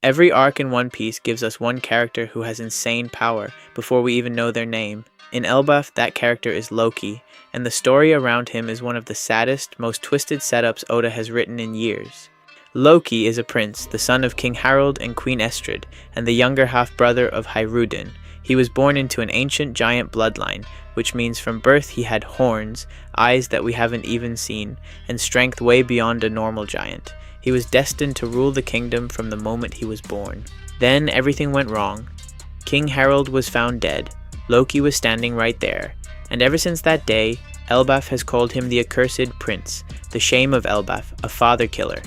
Every arc in One Piece gives us one character who has insane power before we even know their name. In Elbaf, that character is Loki, and the story around him is one of the saddest, most twisted setups Oda has written in years. Loki is a prince, the son of King Harald and Queen Estrid, and the younger half-brother of Hyrudin. He was born into an ancient giant bloodline, which means from birth he had horns, eyes that we haven't even seen, and strength way beyond a normal giant. He was destined to rule the kingdom from the moment he was born. Then everything went wrong. King Harald was found dead. Loki was standing right there, and ever since that day, Elbaf has called him the Accursed Prince, the shame of Elbaf, a father killer.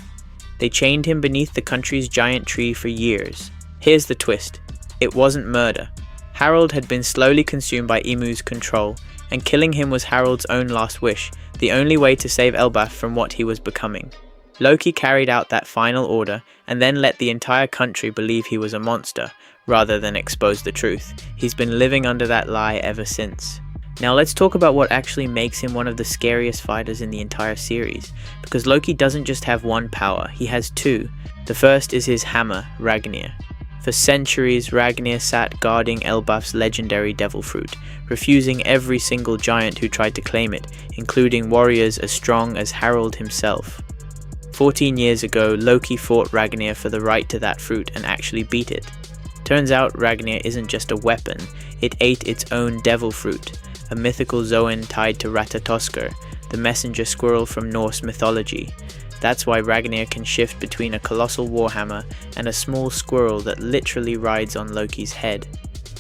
They chained him beneath the country's giant tree for years. Here's the twist. It wasn't murder. Harald had been slowly consumed by Imu's control, and killing him was Harald's own last wish, the only way to save Elbaf from what he was becoming. Loki carried out that final order, and then let the entire country believe he was a monster, rather than expose the truth. He's been living under that lie ever since. Now let's talk about what actually makes him one of the scariest fighters in the entire series, because Loki doesn't just have one power, he has two. The first is his hammer, Ragnir. For centuries, Ragnir sat guarding Elbaf's legendary devil fruit, refusing every single giant who tried to claim it, including warriors as strong as Harald himself. 14 years ago, Loki fought Ragnir for the right to that fruit and actually beat it. Turns out Ragnir isn't just a weapon, it ate its own devil fruit, a mythical zoan tied to Ratatoskr, the messenger squirrel from Norse mythology. That's why Ragnir can shift between a colossal warhammer and a small squirrel that literally rides on Loki's head.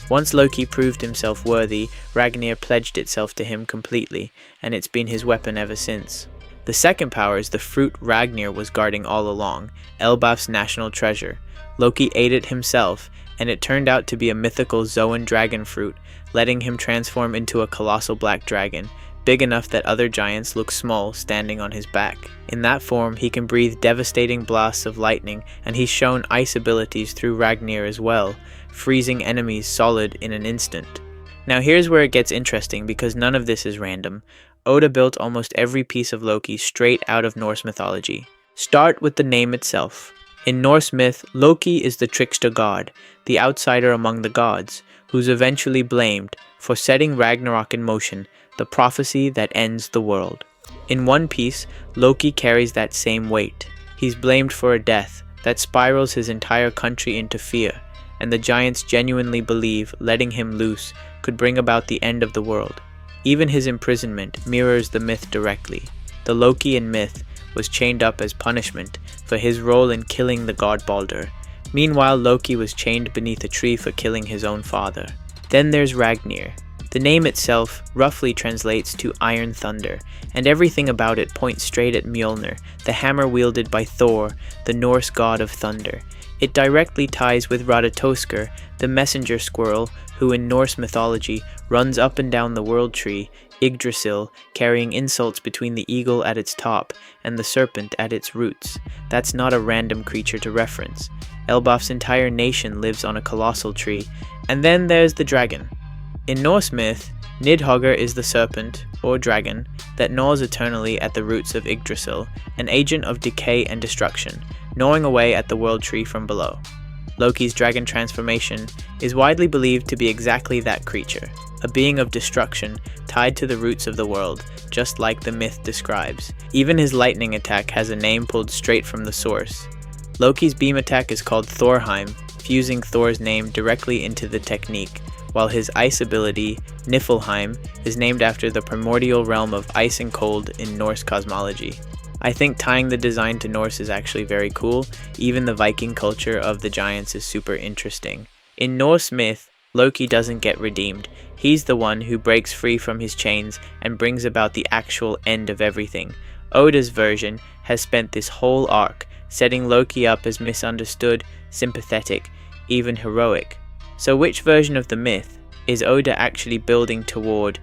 Once Loki proved himself worthy, Ragnir pledged itself to him completely, and it's been his weapon ever since. The second power is the fruit Ragnir was guarding all along, Elbaf's national treasure. Loki ate it himself, and it turned out to be a mythical Zoan dragon fruit, letting him transform into a colossal black dragon, big enough that other giants look small standing on his back. In that form, he can breathe devastating blasts of lightning, and he's shown ice abilities through Ragnir as well, freezing enemies solid in an instant. Now here's where it gets interesting, because none of this is random. Oda built almost every piece of Loki straight out of Norse mythology. Start with the name itself. In Norse myth, Loki is the trickster god, the outsider among the gods, who's eventually blamed for setting Ragnarok in motion, the prophecy that ends the world. In One Piece, Loki carries that same weight. He's blamed for a death that spirals his entire country into fear, and the giants genuinely believe letting him loose could bring about the end of the world. Even his imprisonment mirrors the myth directly. The Loki in myth was chained up as punishment for his role in killing the god Balder. Meanwhile, Loki was chained beneath a tree for killing his own father. Then there's Ragnir. The name itself roughly translates to Iron Thunder, and everything about it points straight at Mjolnir, the hammer wielded by Thor, the Norse god of thunder. It directly ties with Ratatoskr, the messenger squirrel, who in Norse mythology runs up and down the world tree, Yggdrasil, carrying insults between the eagle at its top and the serpent at its roots. That's not a random creature to reference. Elbaf's entire nation lives on a colossal tree. And then there's the dragon. In Norse myth, Nidhogger is the serpent, or dragon, that gnaws eternally at the roots of Yggdrasil, an agent of decay and destruction, gnawing away at the world tree from below. Loki's dragon transformation is widely believed to be exactly that creature, a being of destruction tied to the roots of the world, just like the myth describes. Even his lightning attack has a name pulled straight from the source. Loki's beam attack is called Thorheim, fusing Thor's name directly into the technique, while his ice ability, Niflheim, is named after the primordial realm of ice and cold in Norse cosmology. I think tying the design to Norse is actually very cool. Even the Viking culture of the giants is super interesting. In Norse myth, Loki doesn't get redeemed. He's the one who breaks free from his chains and brings about the actual end of everything. Oda's version has spent this whole arc setting Loki up as misunderstood, sympathetic, even heroic. So which version of the myth is Oda actually building toward?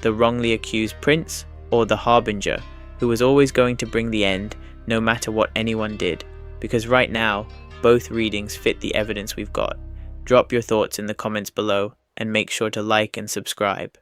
The wrongly accused prince, or the harbinger, who was always going to bring the end, no matter what anyone did? Because right now, both readings fit the evidence we've got. Drop your thoughts in the comments below, and make sure to like and subscribe.